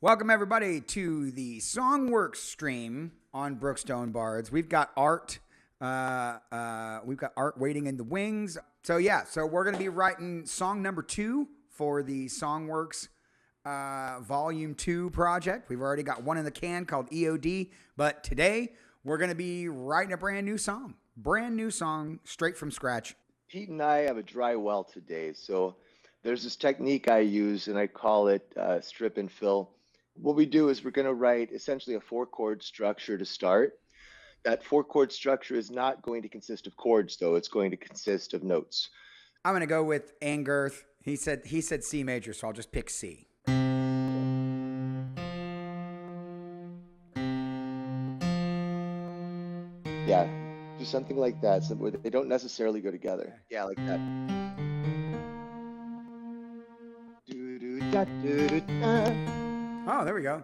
Welcome everybody to the Songw3rks stream on Brookstone Bards. We've got Art. We've got Art waiting in the wings. So we're going to be writing song number 2 for the Songw3rks Volume 2 project. We've already got one in the can called EOD, but today we're going to be writing a brand new song straight from scratch. Pete and I have a dry well today, so there's this technique I use, and I call it strip and fill. What we do is we're going to write essentially a 4-chord structure to start. That 4-chord structure is not going to consist of chords, though. It's going to consist of notes. I'm going to go with Angirth. He said C major, so I'll just pick C. Yeah, do something like that, so where they don't necessarily go together. Yeah, like that. Oh, there we go.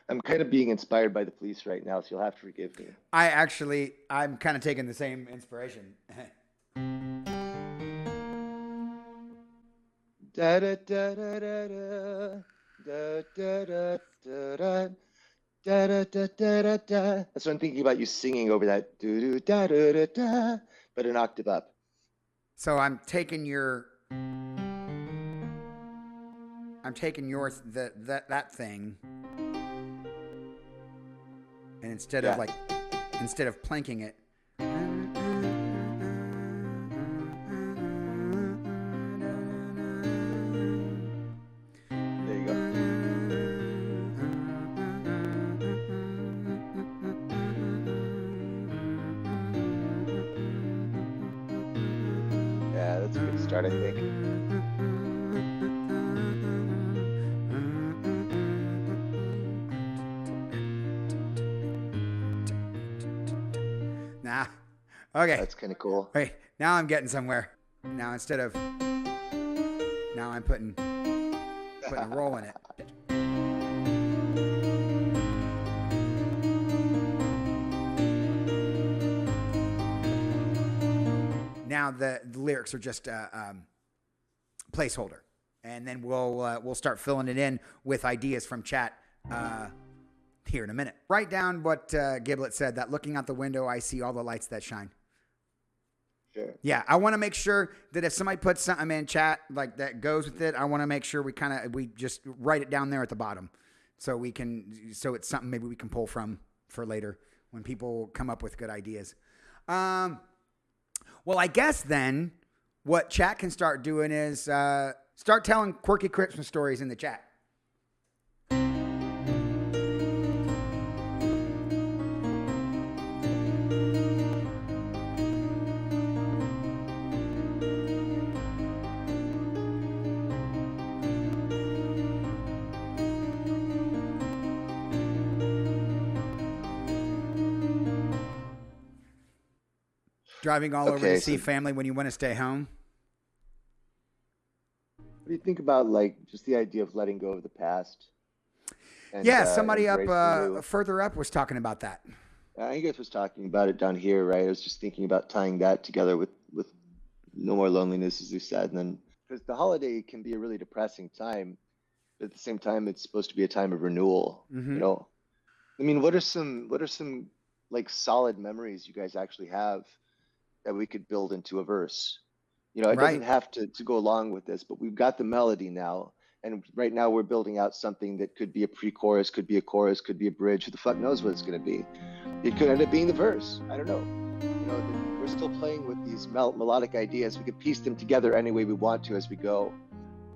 I'm kind of being inspired by the Police right now, so you'll have to forgive me. I'm kind of taking the same inspiration. Da da da da da da da da da da. Da, da, da, da, da, da. That's what I'm thinking about, you singing over that do do da da da da, but an octave up. So I'm taking that thing, and instead of planking it, there you go. Yeah, that's a good start, I think. Nah. Okay. That's kind of cool. Wait, now I'm getting somewhere. Now I'm putting a roll in it. Now the lyrics are just a placeholder, and then we'll start filling it in with ideas from chat here in a minute. Write down what Giblet said, that looking out the window, I see all the lights that shine. Sure. Yeah, I want to make sure that if somebody puts something in chat like that goes with it, I want to make sure we just write it down there at the bottom, so it's something maybe we can pull from for later when people come up with good ideas. Well, I guess then what chat can start doing is start telling quirky Christmas stories in the chat. Driving all over to see family when you want to stay home. What do you think about just the idea of letting go of the past? And, somebody up further up was talking about that. I guess was talking about it down here, right? I was just thinking about tying that together with No More Loneliness, as you said, and then because the holiday can be a really depressing time, but at the same time, it's supposed to be a time of renewal. Mm-hmm. You know, I mean, what are some solid memories you guys actually have that we could build into a verse? You know, it doesn't have to go along with this, but we've got the melody now. And right now we're building out something that could be a pre-chorus, could be a chorus, could be a bridge. Who the fuck knows what it's going to be? It could end up being the verse. I don't know. You know, we're still playing with these melodic ideas. We could piece them together any way we want to as we go.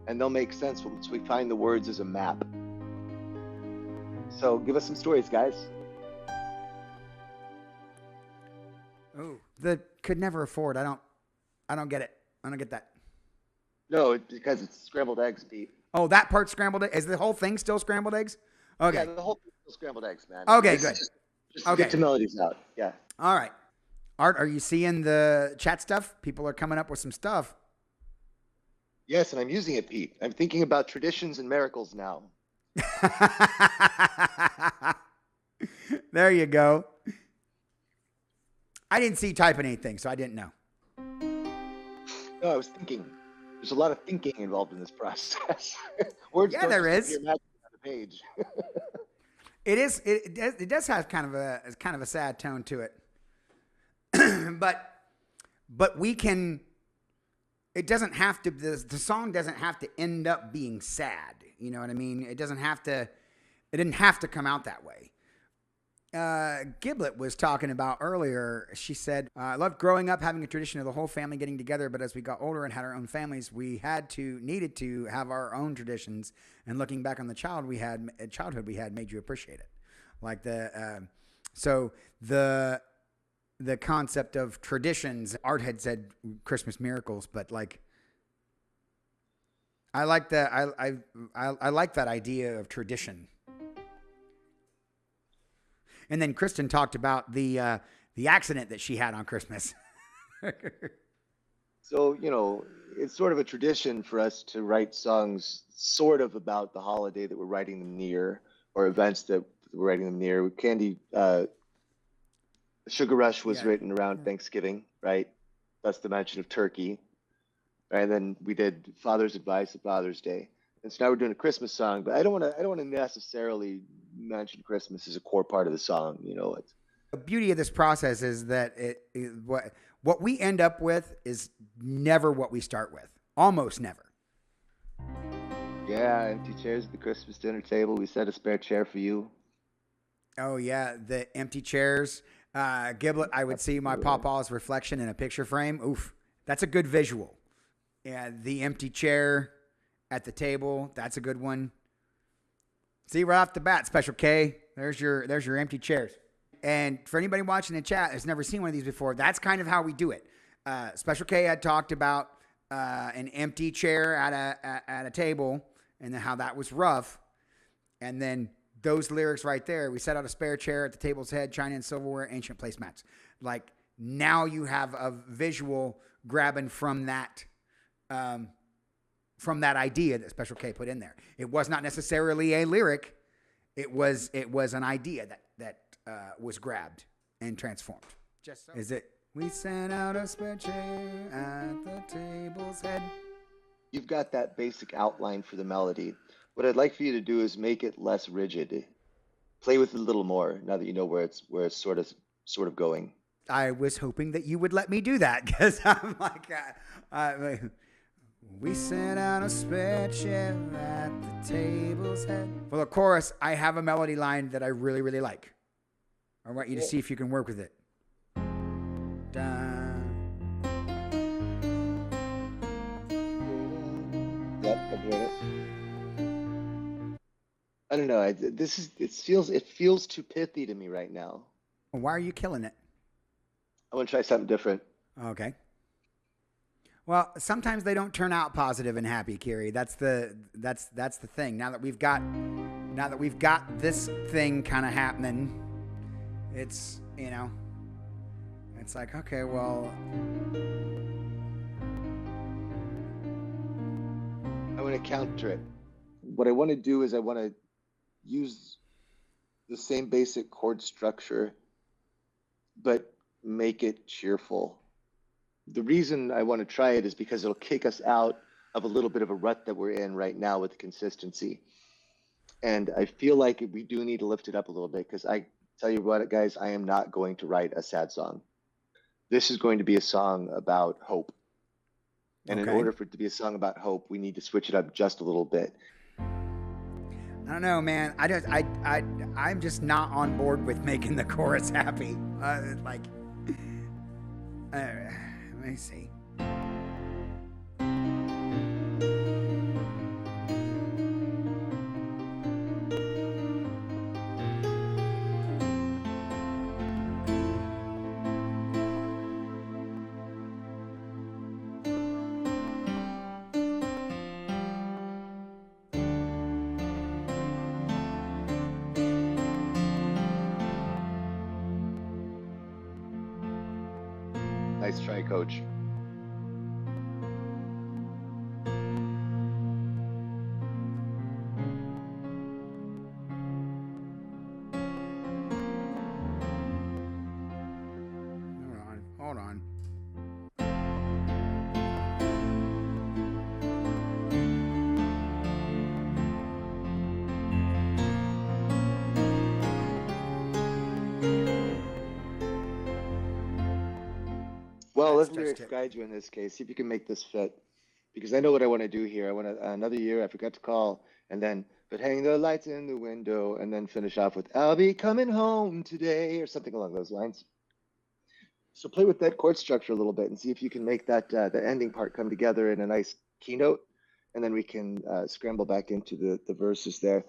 And they'll make sense once we find the words as a map. So give us some stories, guys. Oh, the could never afford. I don't get it. I don't get that. No, because it's scrambled eggs, Pete. Oh, that part's scrambled eggs. Is the whole thing still scrambled eggs? Okay. Yeah, the whole thing's still scrambled eggs, man. Okay, good. Just get the melodies out. Yeah. All right. Art, are you seeing the chat stuff? People are coming up with some stuff. Yes, and I'm using it, Pete. I'm thinking about traditions and miracles now. There you go. I didn't see you typing anything, so I didn't know. No, I was thinking. There's a lot of thinking involved in this process. Words Yeah, don't there just is. appear magically on the page. It is. It does have kind of a sad tone to it, but we can. It doesn't have to. The song doesn't have to end up being sad. You know what I mean? It doesn't have to. It didn't have to come out that way. Giblet was talking about earlier. She said, "I loved growing up, having a tradition of the whole family getting together. But as we got older and had our own families, we needed to have our own traditions. And looking back on the childhood we had made you appreciate it. Like the concept of traditions. Art had said Christmas miracles, but like." I like that. I like that idea of tradition. And then Kristen talked about the accident that she had on Christmas. So, it's sort of a tradition for us to write songs sort of about the holiday that we're writing them near, or events that we're writing them near. Sugar Rush was written around Thanksgiving, right? That's the mention of turkey. And then we did Father's Advice at Father's Day. And so now we're doing a Christmas song, but I don't want to necessarily mention Christmas as a core part of the song. The beauty of this process is that what we end up with is never what we start with. Almost never. Yeah, empty chairs at the Christmas dinner table. We set a spare chair for you. Oh yeah, the empty chairs. Giblet, I would see my pawpaw's reflection in a picture frame. Oof, that's a good visual. Yeah, the empty chair at the table. That's a good one. See, right off the bat, Special K. There's your empty chairs. And for anybody watching the chat has never seen one of these before, that's kind of how we do it. Special K had talked about an empty chair at a table and then how that was rough. And then those lyrics right there, we set out a spare chair at the table's head, china and silverware, ancient placemats. Like now you have a visual grabbing from that idea that Special K put in there. It was not necessarily a lyric. It was an idea that was grabbed and transformed. Just so. Is it? We sent out a spare chair at the table's head. You've got that basic outline for the melody. What I'd like for you to do is make it less rigid. Play with it a little more now that you know where it's sort of going. I was hoping that you would let me do that because I'm like, we sent out a spare chair at the table's head. For the chorus, I have a melody line that I really, really like. I want you to see if you can work with it. Yep, I'm doing it. I don't know. It feels too pithy to me right now. Why are you killing it? I want to try something different. Okay. Well, sometimes they don't turn out positive and happy, Kiri. That's the thing. Now that we've got this thing kind of happening, it's it's like, okay, well, I want to counter it. What I want to do is I want to use the same basic chord structure, but make it cheerful. The reason I want to try it is because it'll kick us out of a little bit of a rut that we're in right now with consistency. And I feel like we do need to lift it up a little bit because I tell you what, guys, I am not going to write a sad song. This is going to be a song about hope. And in order for it to be a song about hope, we need to switch it up just a little bit. I don't know, man. I'm just not on board with making the chorus happy. Let me see. Nice try, Coach. Hold on. Well, That's let just lyrics it. guide you in this case. See if you can make this fit. Because I know what I want to do here. I want another year. I forgot to call, and then but hang the lights in the window, and then finish off with "I'll be coming home today" or something along those lines. So play with that chord structure a little bit and see if you can make that the ending part come together in a nice keynote, and then we can scramble back into the verses there.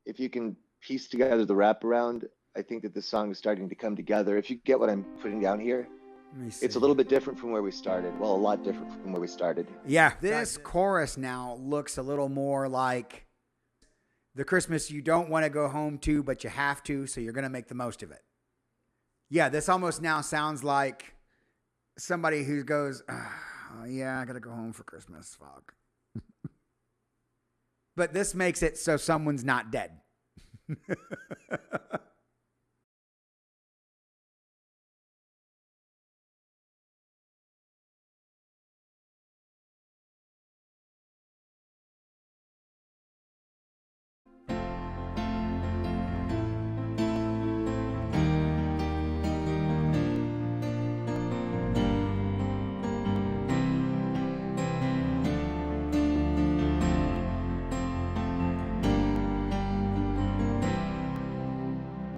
If you can piece together the wraparound, I think that the song is starting to come together. If you get what I'm putting down here, Let me see. it's a little bit different from where we started. Well, a lot different from where we started. Yeah, this chorus now looks a little more like the Christmas you don't want to go home to, but you have to, so you're going to make the most of it. Yeah, this almost now sounds like somebody who goes, oh, yeah, I got to go home for Christmas. Fuck. But this makes it so someone's not dead.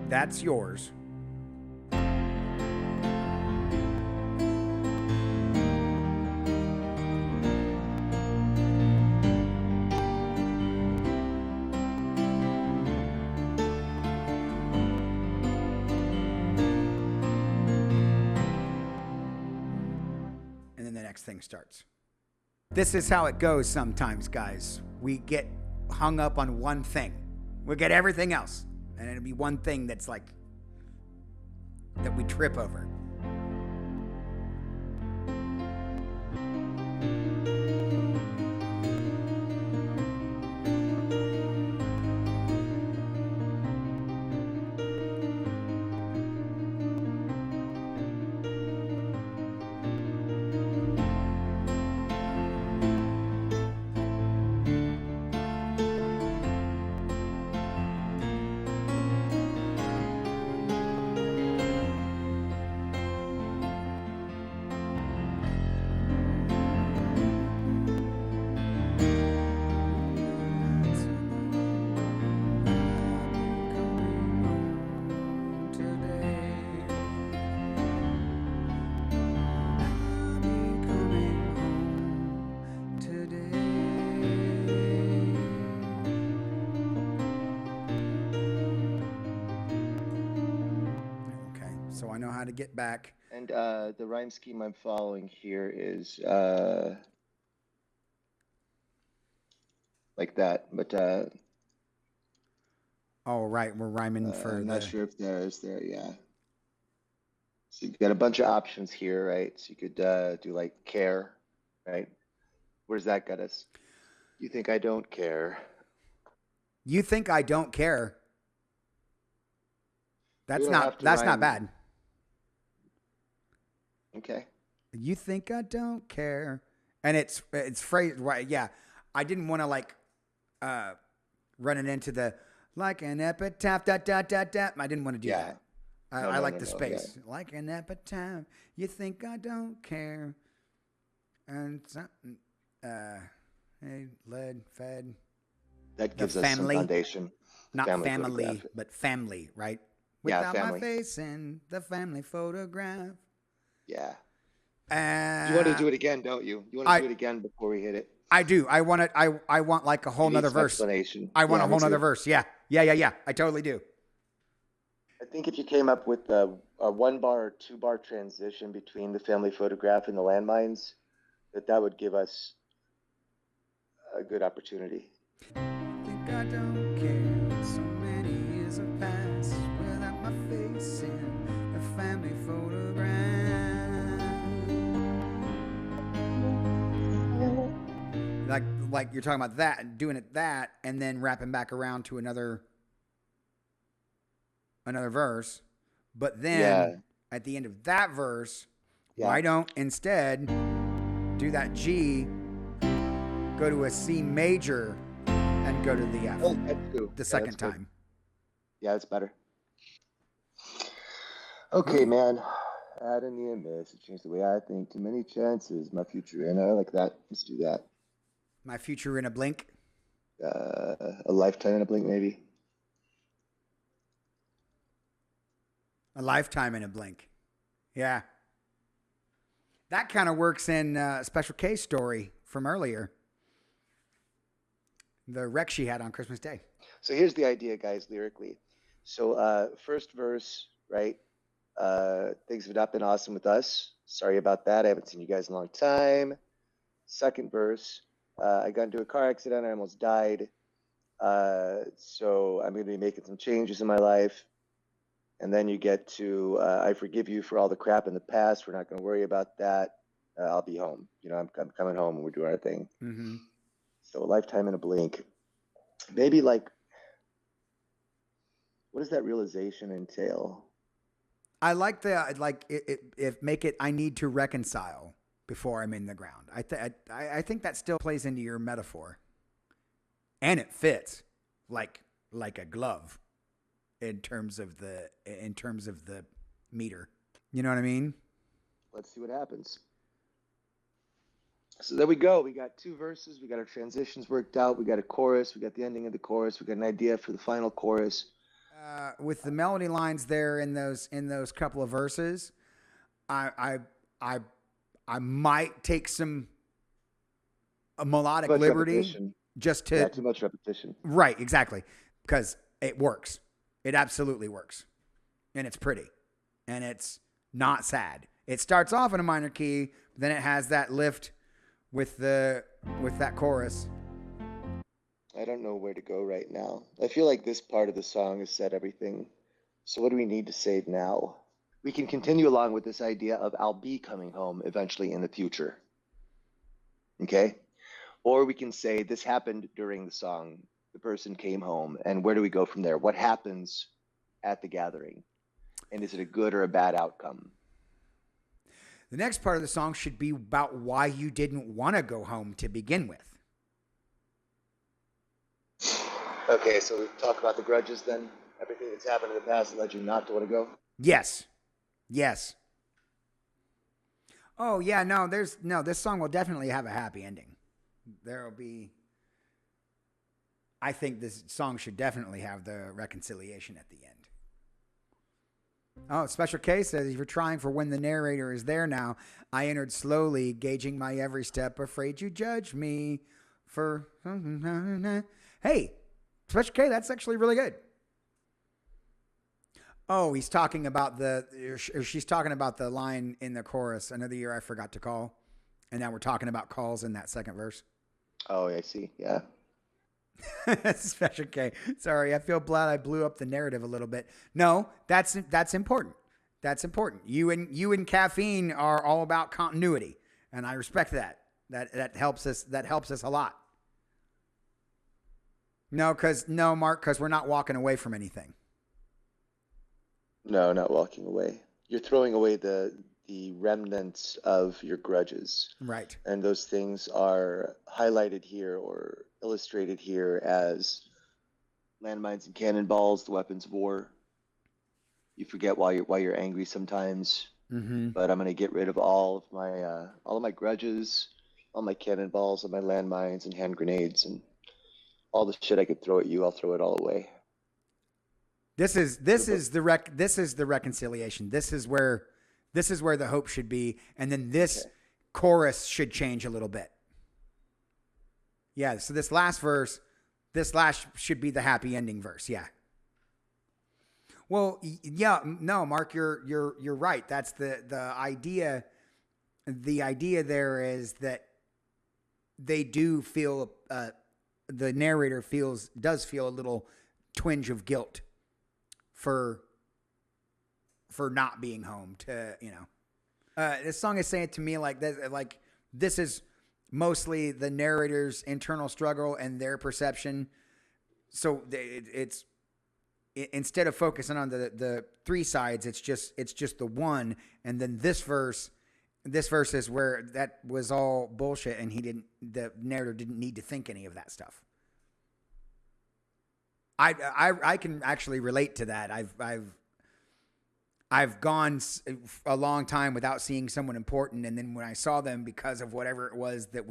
That's yours. And then the next thing starts. This is how it goes sometimes, guys. We get hung up on one thing. We'll get everything else. And it'll be one thing that's like, that we trip over. So I know how to get back. And the rhyme scheme I'm following here is like that, but Oh, right. We're rhyming for I'm the... not sure if there is there, yeah. So you've got a bunch of options here, right? So you could do like care, right? Where's that got us? You think I don't care. You think I don't care. That's We don't have not to rhyme. bad. Okay. You think I don't care. And it's phrased right. Yeah. I didn't want to like run it into the like an epitaph dot dot dot dot. I didn't want to do Yeah. that. No, I no, like no, the no, space. yeah. Like an epitaph. You think I don't care. And something hey, led, fed. That The gives us some family. Foundation. Not family, photograph. but family, right? Yeah, Without my family. face in the family photograph. Yeah. You want to do it again, don't you? You want to do it again before we hit it? I do. I want it. I want like a whole You need nother some verse. explanation. I want Yeah, a me whole nother too. verse. Yeah. Yeah. I totally do. I think if you came up with a 1-bar or 2-bar transition between the family photograph and the landmines, that would give us a good opportunity. Think I don't care. So many years have passed without my face in the family photograph. Like you're talking about that and doing it that, and then wrapping back around to another verse. But then at the end of that verse, why don't instead do that G, go to a C major, and go to the F the second time? Yeah, it's better. Okay, man. Had a near miss. It changed the way I think. Too many chances. My future in. I like that. Let's do that. My future in a blink. A lifetime in a blink, maybe. A lifetime in a blink. Yeah. That kind of works in Special K's story from earlier. The wreck she had on Christmas Day. So here's the idea, guys, lyrically. So first verse, right? Things have not been awesome with us. Sorry about that. I haven't seen you guys in a long time. Second verse, I got into a car accident. I almost died. So I'm going to be making some changes in my life. And then you get to, I forgive you for all the crap in the past. We're not going to worry about that. I'll be home. You know, I'm coming home and we're doing our thing. Mm-hmm. So a lifetime in a blink. Maybe like, what does that realization entail? I like make it. I need to reconcile before I'm in the ground. I think that still plays into your metaphor, and it fits like a glove in terms of the meter. You know what I mean? Let's see what happens. So there we go. We got two verses. We got our transitions worked out. We got a chorus. We got the ending of the chorus. We got an idea for the final chorus. With the melody lines there in those couple of verses, I might take some melodic liberty repetition. Just to too much repetition. Right, exactly, because it works. It absolutely works, and it's pretty, and it's not sad. It starts off in a minor key, then it has that lift with that chorus. I don't know where to go right now. I feel like this part of the song has said everything. So what do we need to say now? We can continue along with this idea of I'll be coming home eventually in the future. Okay? Or we can say this happened during the song. The person came home. And where do we go from there? What happens at the gathering? And is it a good or a bad outcome? The next part of the song should be about why you didn't want to go home to begin with. Okay, so we talk about the grudges then? Everything that's happened in the past that led you not to want to go? Yes. Oh, yeah, this song will definitely have a happy ending. I think this song should definitely have the reconciliation at the end. Oh, Special K says, if you're trying for when the narrator is there now, I entered slowly, gauging my every step, afraid you judge me for... Hey, Special K, that's actually really good. Oh, he's talking about she's talking about the line in the chorus, another year I forgot to call. And now we're talking about calls in that second verse. Oh, I see. Yeah. Special K. Sorry, I feel glad I blew up the narrative a little bit. No, that's important. That's important. You and caffeine are all about continuity, and I respect that. That helps us. That helps us a lot. No, Mark, because we're not walking away from anything. No, not walking away. You're throwing away the remnants of your grudges. Right. And those things are highlighted here or illustrated here as landmines and cannonballs, the weapons of war. You forget why you're angry sometimes. Mm-hmm. But I'm going to get rid of all of my grudges, all my cannonballs, all my landmines and hand grenades, and all the shit I could throw at you. I'll throw it all away. This is the reconciliation. This is where the hope should be, and then this chorus should change a little bit. Yeah, so this last should be the happy ending verse. Yeah. Well, yeah, no, Mark, you're right. That's the idea. The idea there is that they do feel the narrator does feel a little twinge of guilt for not being home to, this song is saying to me like this is mostly the narrator's internal struggle and their perception. So it's instead of focusing on the three sides, it's just the one. And then this verse is where that was all bullshit. And the narrator didn't need to think any of that stuff. I can actually relate to that. I've gone a long time without seeing someone important, and then when I saw them because of whatever it was that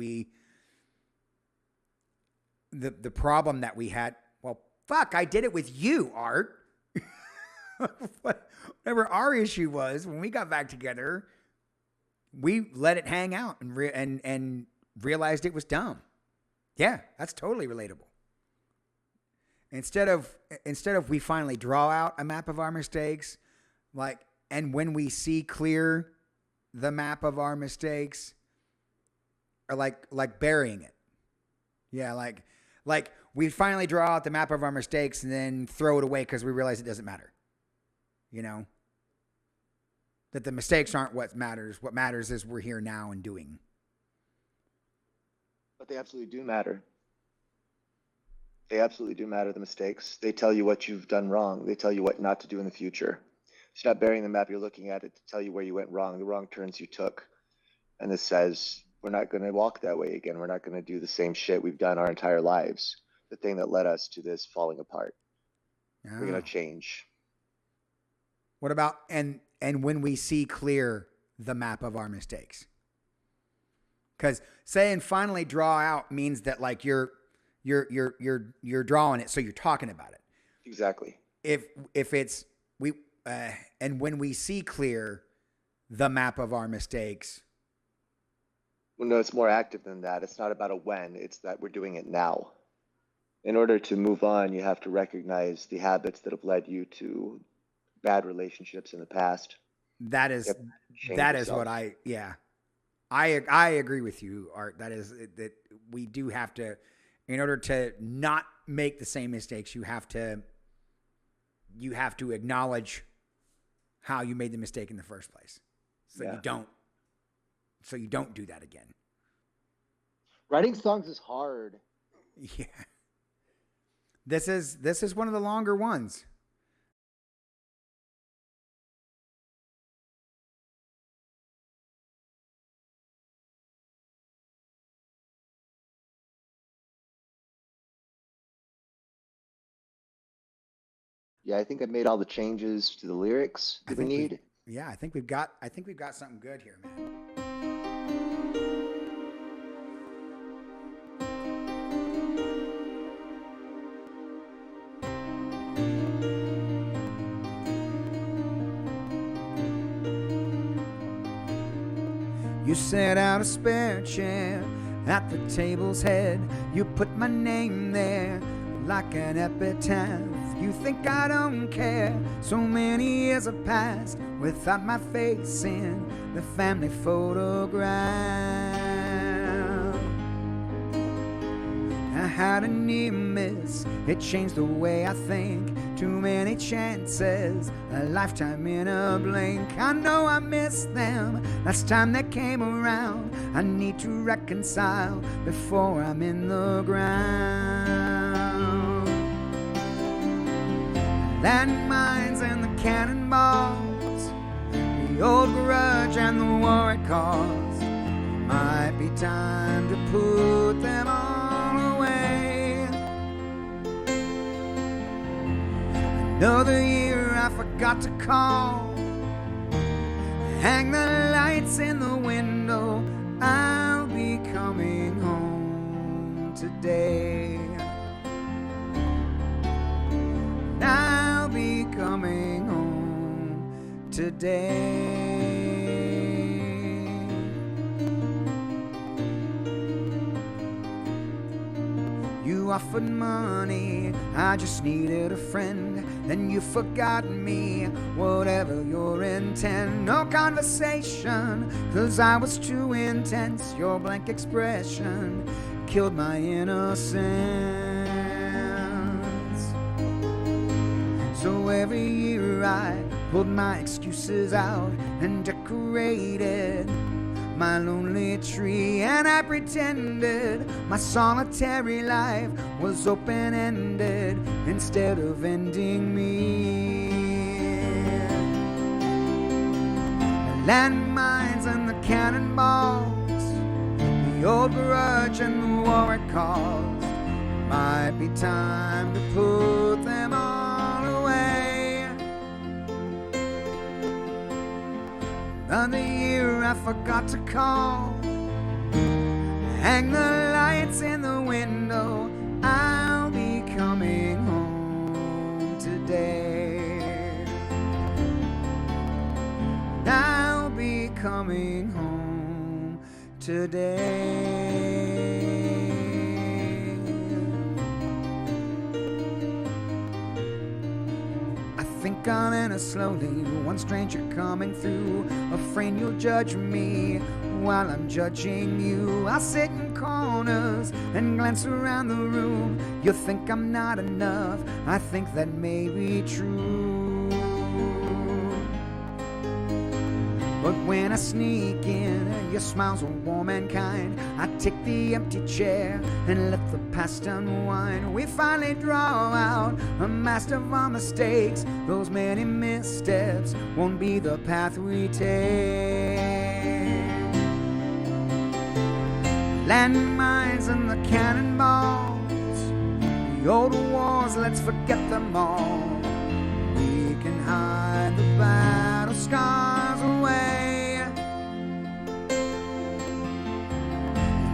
the problem that we had, well, fuck, I did it with you, Art. Whatever our issue was when we got back together, we let it hang out and realized it was dumb. Yeah, that's totally relatable. Instead of we finally draw out a map of our mistakes, and when we see clear the map of our mistakes, or like burying it. Yeah, like we finally draw out the map of our mistakes and then throw it away because we realize it doesn't matter. You know? That the mistakes aren't what matters. What matters is we're here now and doing. But they absolutely do matter. They absolutely do matter, the mistakes. They tell you what you've done wrong. They tell you what not to do in the future. It's not burying the map, you're looking at it to tell you where you went wrong, the wrong turns you took. And this says, we're not going to walk that way again. We're not going to do the same shit we've done our entire lives. The thing that led us to this falling apart. Oh. We're going to change. What about, and when we see clear the map of our mistakes? Because saying finally draw out means that like you're drawing it, so you're talking about it. Exactly. If it's and when we see clear the map of our mistakes. Well, no, it's more active than that. It's not about a when, it's that we're doing it now. In order to move on, you have to recognize the habits that have led you to bad relationships in the past. That is what I agree with you, Art. That is that we do have to, in order to not make the same mistakes, you have to acknowledge how you made the mistake in the first place. So you don't do that again. Writing songs is hard. Yeah. This is one of the longer ones. Yeah, I think I've made all the changes to the lyrics that we need. I think we've got something good here, man. You set out a spare chair at the table's head. You put my name there like an epitaph. You think I don't care? So many years have passed without my face in the family photograph. I had a near miss, it changed the way I think. Too many chances, a lifetime in a blink. I know I missed them last time they came around. I need to reconcile before I'm in the ground. Landmines and the cannonballs, the old grudge and the war it caused. Might be time to put them all away. Another year I forgot to call. Hang the lights in the window. I'll be coming home today. I'll be coming home today. You offered money, I just needed a friend. Then you forgot me, whatever your intent. No conversation, 'cause I was too intense. Your blank expression killed my innocence. So every year I pulled my excuses out and decorated my lonely tree, and I pretended my solitary life was open-ended instead of ending me. The landmines and the cannonballs, the old grudge and the war it caused. Might be time to put them all away. Another year I forgot to call. Hang the lights in the window. I'll be coming home today. I'll be coming home today. I think I'll enter slowly, one stranger coming through, afraid you'll judge me while I'm judging you. I'll sit in corners and glance around the room. You'll think I'm not enough, I think that may be true. But when I sneak in, your smiles are warm and kind. I take the empty chair and let the past unwind. We finally draw out a master of our mistakes. Those many missteps won't be the path we take. Landmines and the cannonballs, the old wars, let's forget them all. We can hide the battle scars away.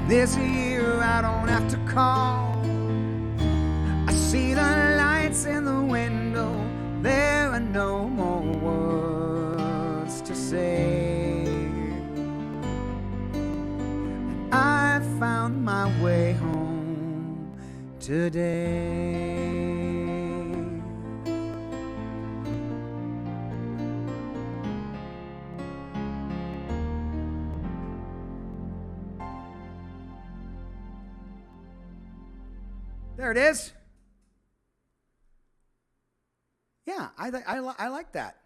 This year I don't have to call. I see the lights in the window. There are no more words to say. And I found my way home today. There it is. Yeah, I like that.